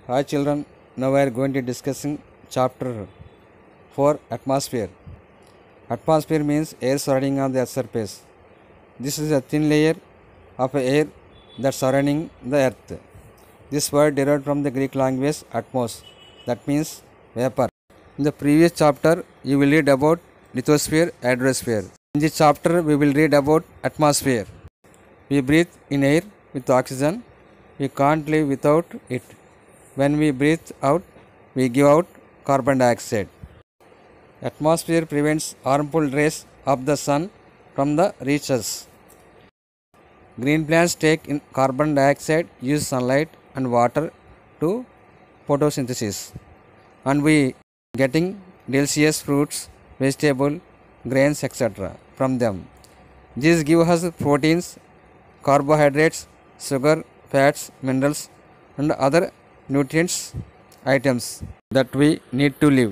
Hi children, now we are going to discussing chapter 4 atmosphere. Atmosphere means air surrounding on the earth's surface. This is a thin layer of air that surrounding the earth. This word derived from the Greek language atmos, that means vapor. In the previous chapter you will read about lithosphere, hydrosphere. In this chapter we will read about atmosphere. We breathe in air with oxygen. We can't live without it. When we breathe out, we give out carbon dioxide. Atmosphere prevents harmful rays of the sun from the reach us. Green plants take in carbon dioxide, use sunlight and water to photosynthesis, and we getting delicious fruits, vegetable, grains, etc. from them. These give us proteins, carbohydrates, sugar, fats, minerals, and other nutrients items that we need to live.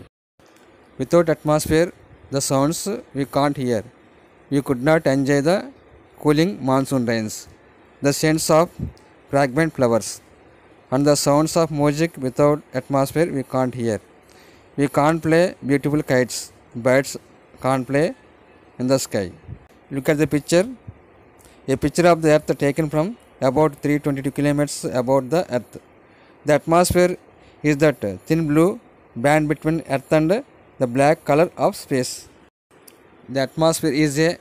Without atmosphere, the sounds we can't hear. We could not enjoy the cooling monsoon rains, the scents of fragrant flowers, and the sounds of music. Without atmosphere we can't hear. We can't play beautiful kites. Birds can't play in the sky. Look at the picture. A picture of the earth taken from about 322 kilometers above the earth. The atmosphere is that thin blue band between earth and the black color of space. The atmosphere is a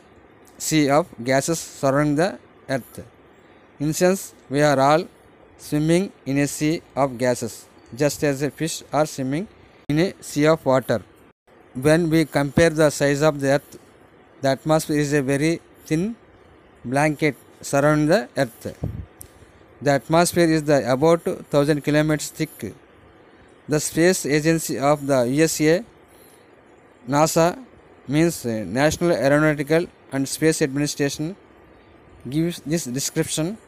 sea of gases surrounding the earth. In sense, we are all swimming in a sea of gases, just as a fish are swimming in a sea of water. When we compare the size of the earth, the atmosphere is a very thin blanket surrounding the earth. The atmosphere is about 1000 kilometers thick. The space agency of the USA, NASA, means National Aeronautical and Space Administration, gives this description.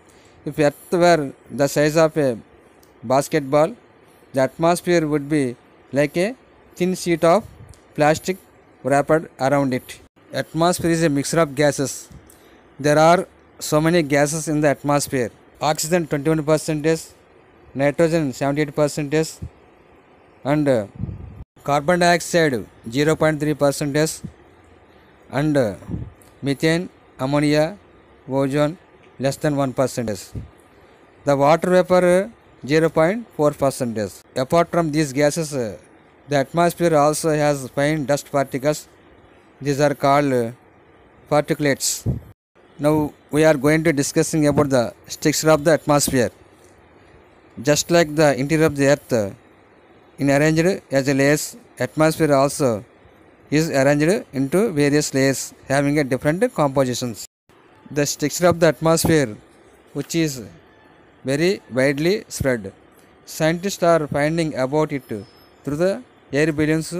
If earth were the size of a basketball, the atmosphere would be like a thin sheet of plastic wrapped around it. Atmosphere is a mixture of gases. There are so many gases in the atmosphere. Oxygen 21%, nitrogen 78%, and carbon dioxide 0.3%, and methane, ammonia, ozone less than 1%. The water vapor 0.4%. Apart from these gases, the atmosphere also has fine dust particles. These are called particulates. Now we are going to discussing about the structure of the atmosphere. Just like the interior of the earth in arranged as a layers, atmosphere also is arranged into various layers having a different compositions. The structure of the atmosphere, which is very widely spread. Scientists are finding about it through the air balloons,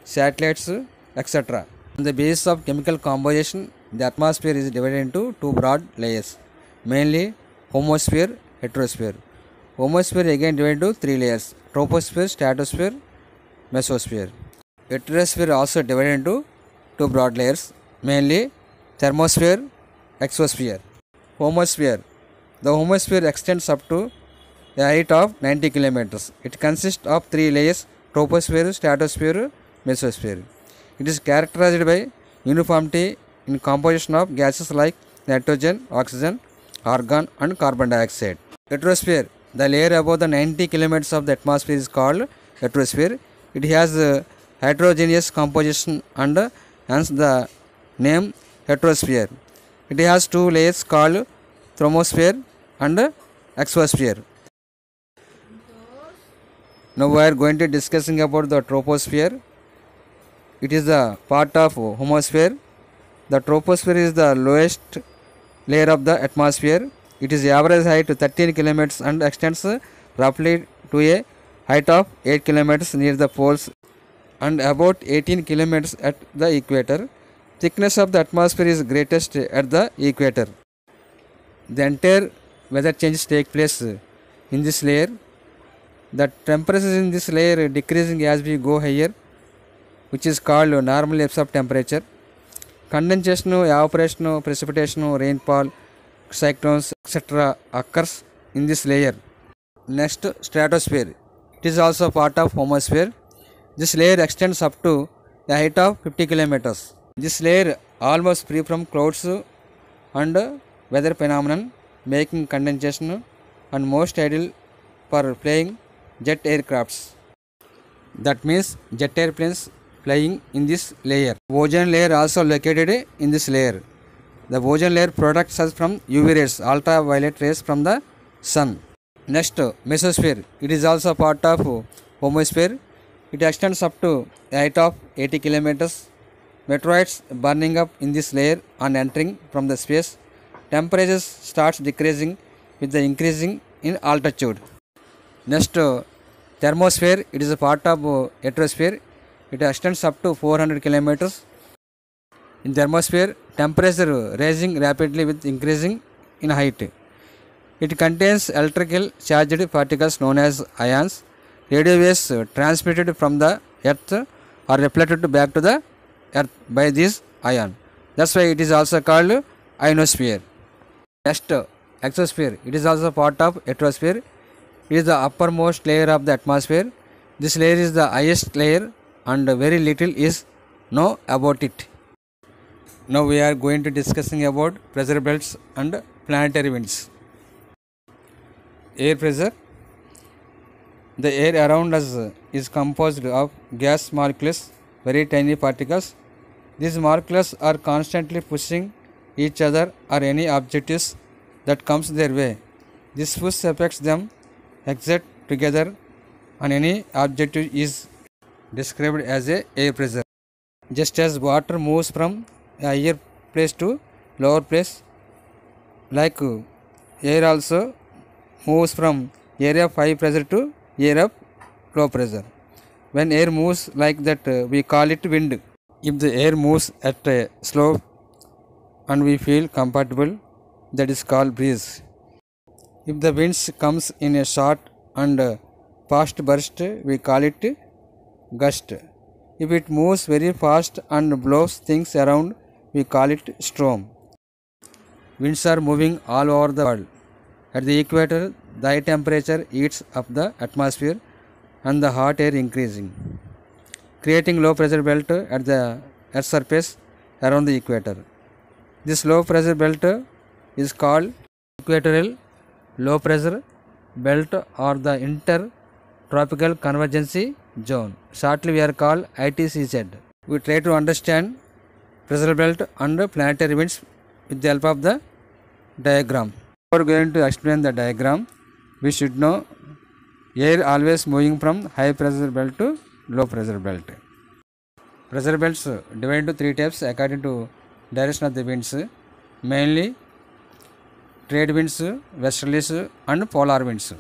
satellites, etc. On the basis of chemical composition, the atmosphere is divided into two broad layers, mainly homosphere, heterosphere. Homosphere again divided into three layers: troposphere, stratosphere, mesosphere. Heterosphere also divided into two broad layers, mainly thermosphere, exosphere. Homosphere. The homosphere extends up to a height of 90 kilometers. It consists of three layers: troposphere, stratosphere, mesosphere. It is characterized by uniformity in composition of gases like nitrogen, oxygen, argon and carbon dioxide. Heterosphere. The layer above the 90 kilometers of the atmosphere is called heterosphere. It has heterogeneous composition and hence the name heterosphere. It has two layers called thermosphere and exosphere. Now we are going to discussing about the troposphere. It is the part of homosphere. The troposphere is the lowest layer of the atmosphere. It is average height 13 kilometers and extends roughly to a height of 8 kilometers near the poles and about 18 kilometers at the equator. Thickness of the atmosphere is greatest at the equator. The entire weather changes take place in this layer. The temperatures in this layer decreasing as we go higher, which is called normal absorption temperature. Condensation, evaporation, precipitation, rainfall, cyclones, etc. occurs in this layer. Next, stratosphere. It is also part of homosphere. This layer extends up to a height of 50 kilometers. This layer almost free from clouds and weather phenomenon, making condensation and most ideal for flying jet aircrafts. That means jet airplanes flying in this layer. Ozone layer also located in this layer. The ozone layer protects us from UV rays, ultraviolet rays from the sun. Next, mesosphere. It is also part of homosphere. It extends up to a height of 80 kilometers. Meteoroids burning up in this layer and entering from the space. Temperatures starts decreasing with the increasing in altitude. Next, thermosphere. It is a part of heterosphere. It extends up to 400 kilometers. In thermosphere, temperature rising rapidly with increasing in height. It contains electrical charged particles known as ions. Radio waves transmitted from the earth are reflected back to the earth by this ion. That's why it is also called ionosphere. Next, exosphere. It is also part of heterosphere. It is the uppermost layer of the atmosphere. This layer is the highest layer and very little is known about it. Now we are going to discussing about pressure belts and planetary winds. Air pressure. The air around us is composed of gas molecules, very tiny particles. These molecules are constantly pushing each other or any objectives that comes their way. This push affects them exert together on any objective is described as a air pressure. Just as water moves from a higher place to lower place, like air also moves from area of high pressure to area of low pressure. When air moves like that, we call it wind. If the air moves at a slope and we feel comfortable, that is called breeze. If the winds comes in a short and fast burst, we call it gust. If it moves very fast and blows things around, we call it storm. Winds are moving all over the world. At the equator, the high temperature heats up the atmosphere and the hot air increasing, creating low pressure belt at the earth's surface around the equator. This low pressure belt is called equatorial low pressure belt or the intertropical convergence zone. Shortly we are called ITCZ. We try to understand pressure belt and planetary winds with the help of the diagram. Before going to explain the diagram, we should know air always moving from high pressure belt to low pressure belt. Pressure belts divided into three types according to direction of the winds, mainly trade winds, westerlies and polar winds.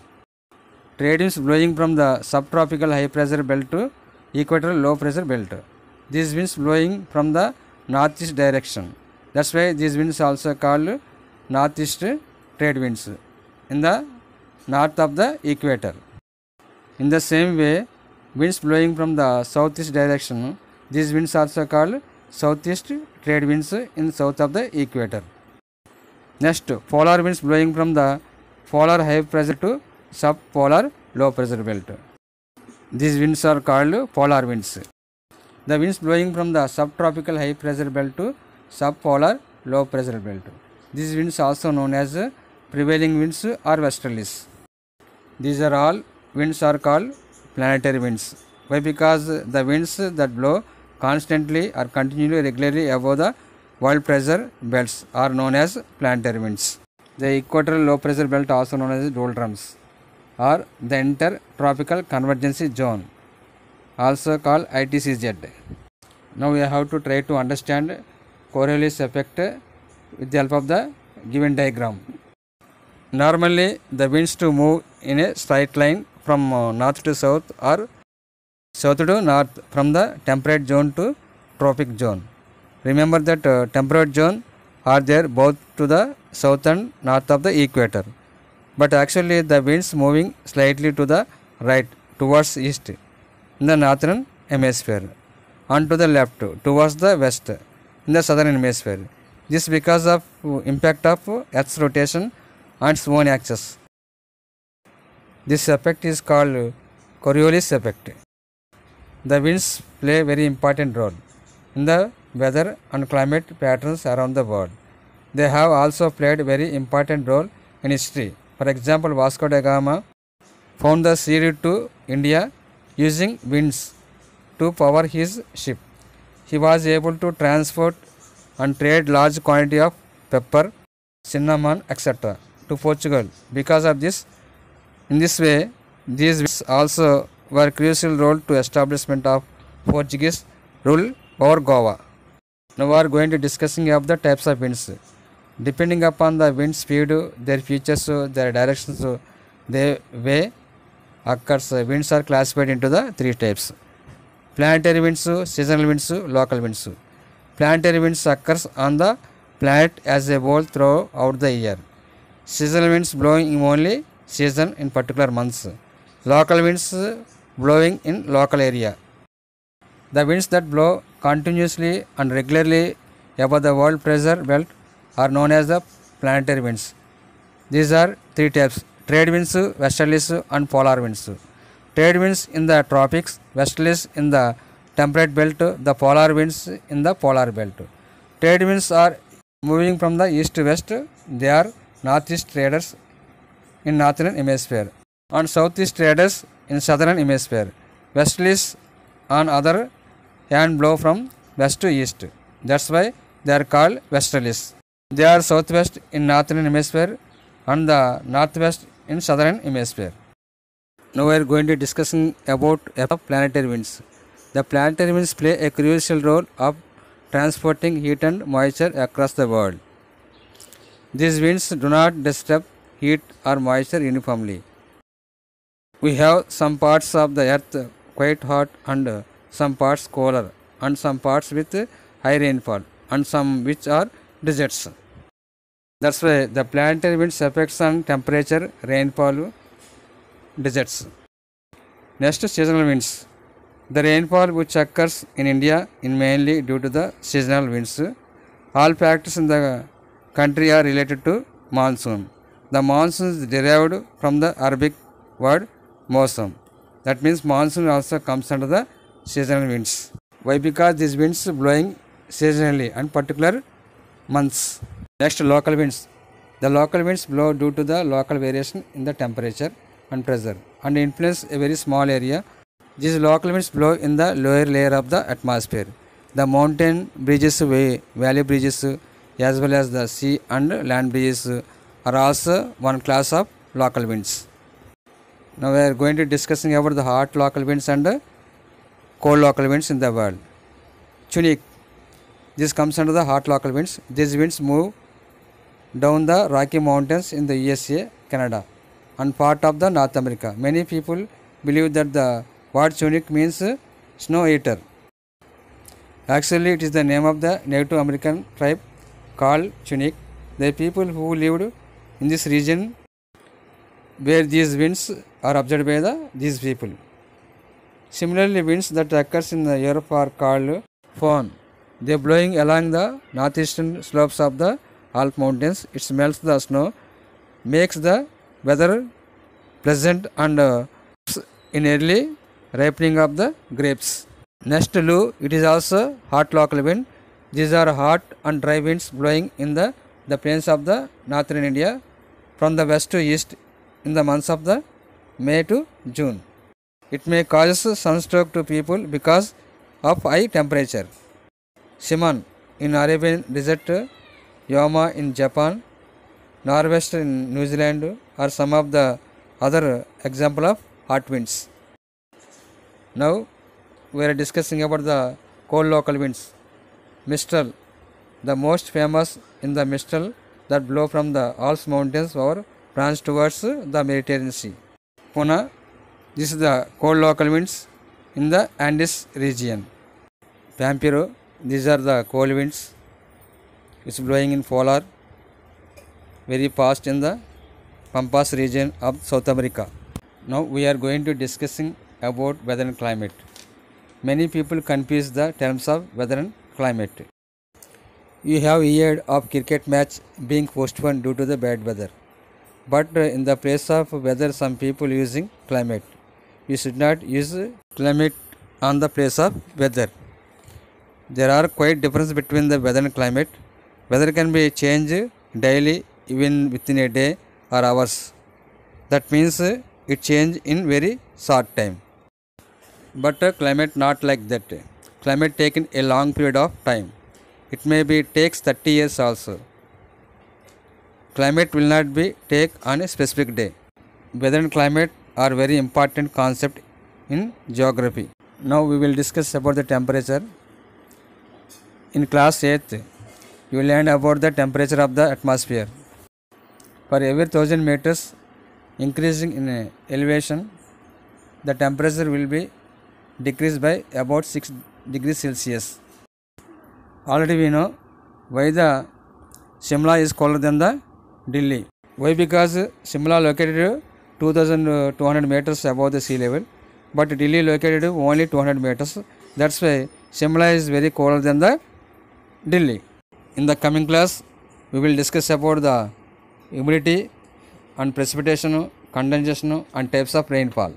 Trade winds blowing from the subtropical high pressure belt to equatorial low pressure belt. These winds blowing from the northeast direction. That's why these winds also called northeast trade winds in the north of the equator. In the same way, winds blowing from the southeast direction, these winds also called southeast trade winds in south of the equator. Next, polar winds blowing from the polar high pressure to subpolar low pressure belt. These winds are called polar winds. The winds blowing from the subtropical high pressure belt to subpolar low pressure belt. These winds also known as prevailing winds or westerlies. These are all winds are called planetary winds. Why? Because the winds that blow constantly or continually regularly above the world pressure belts are known as planetary winds. The equatorial low pressure belt also known as doldrums or the intertropical convergence zone, also called ITCZ. Now we have to try to understand Coriolis effect with the help of the given diagram. Normally the winds to move in a straight line from north to south or south to north from the temperate zone to tropic zone. Remember that temperate zone are there both to the south and north of the equator. But actually the winds moving slightly to the right towards east in the northern hemisphere and to the left towards the west in the southern hemisphere. This because of impact of Earth's rotation on its own axis. This effect is called Coriolis effect. The winds play a very important role in the weather and climate patterns around the world. They have also played a very important role in history. For example, Vasco da Gama found the sea route to India using winds to power his ship. He was able to transport and trade large quantity of pepper, cinnamon, etc. to Portugal. Because of this, in this way, these winds also were crucial role to establishment of Portuguese rule over Goa. Now we are going to discussing of the types of winds. Depending upon the wind speed, their features, their directions, the way occurs, winds are classified into the three types: planetary winds, seasonal winds, local winds. Planetary winds occurs on the planet as a whole throughout the year. Seasonal winds blowing in only season in particular months. Local winds blowing in local area. The winds that blow continuously and regularly above the world pressure belt are known as the planetary winds. These are three types: trade winds, westerlies, and polar winds. Trade winds in the tropics, westerlies in the temperate belt, the polar winds in the polar belt. Trade winds are moving from the east to west. They are northeast traders in northern hemisphere and southeast traders in southern hemisphere. Westerlies on other hand blow from west to east. That's why they are called westerlies. They are southwest in northern hemisphere and the northwest in southern hemisphere. Now we are going to discussing about planetary winds. The planetary winds play a crucial role of transporting heat and moisture across the world. These winds do not disturb heat or moisture uniformly. We have some parts of the earth quite hot and some parts cooler and some parts with high rainfall and some which are deserts. That's why the planetary winds affects on temperature, rainfall, deserts. Next, seasonal winds. The rainfall which occurs in India is mainly due to the seasonal winds. All factors in the country are related to monsoon. The monsoon is derived from the Arabic word mosam. That means monsoon also comes under the seasonal winds. Why? Because these winds blowing seasonally and particular months. Next, local winds. The local winds blow due to the local variation in the temperature and pressure and influence a very small area. These local winds blow in the lower layer of the atmosphere. The mountain breezes, valley breezes, as well as the sea and land breezes are also one class of local winds. Now we are going to discussing about the hot local winds and cold local winds in the world. Chinook. This comes under the hot local winds. These winds move down the Rocky Mountains in the USA, Canada, and part of the North America. Many people believe that the word Chinook means snow eater. Actually, it is the name of the Native American tribe called Chinook. The people who lived in this region where these winds are observed by these people. Similarly, winds that occurs in the Europe are called Fohn. They are blowing along the northeastern slopes of the Alp mountains. It melts the snow, makes the weather pleasant and in early ripening of the grapes. Next, Lu. It is also hot local wind. These are hot and dry winds blowing in the plains of the northern India from the west to east in the months of the May to June. It may cause sunstroke to people because of high temperature. Simon in Arabian desert, Yama in Japan, Norwest in New Zealand are some of the other example of hot winds. Now we are discussing about the cold local winds. Mistral, the most famous in the Mistral that blow from the Alps mountains over France towards the Mediterranean Sea. Puna, this is the cold local winds in the Andes region. Pampero, these are the cold winds. It's blowing in polar very fast in the Pampas region of South America. Now we are going to discussing about weather and climate. Many people confuse the terms of weather and climate. You have heard of cricket match being postponed due to the bad weather. But in the place of weather, some people using climate. we should not use climate on the place of weather. There are quite difference between the weather and climate. Weather can be changed daily, even within a day or hours. That means it change in very short time. But climate not like that. Climate taken a long period of time. It may be takes 30 years also. Climate will not be take on a specific day. Weather and climate are very important concept in geography. Now we will discuss about the temperature. In class 8th, you will learn about the temperature of the atmosphere. For every 1000 meters increasing in elevation, the temperature will be decreased by about 6 degrees Celsius. Already we know why the Shimla is colder than the Delhi. Why? Because Shimla located 2200 meters above the sea level, but Delhi located only 200 meters. That's why Shimla is very colder than the Delhi. In the coming class, we will discuss about the humidity and precipitation, condensation and types of rainfall.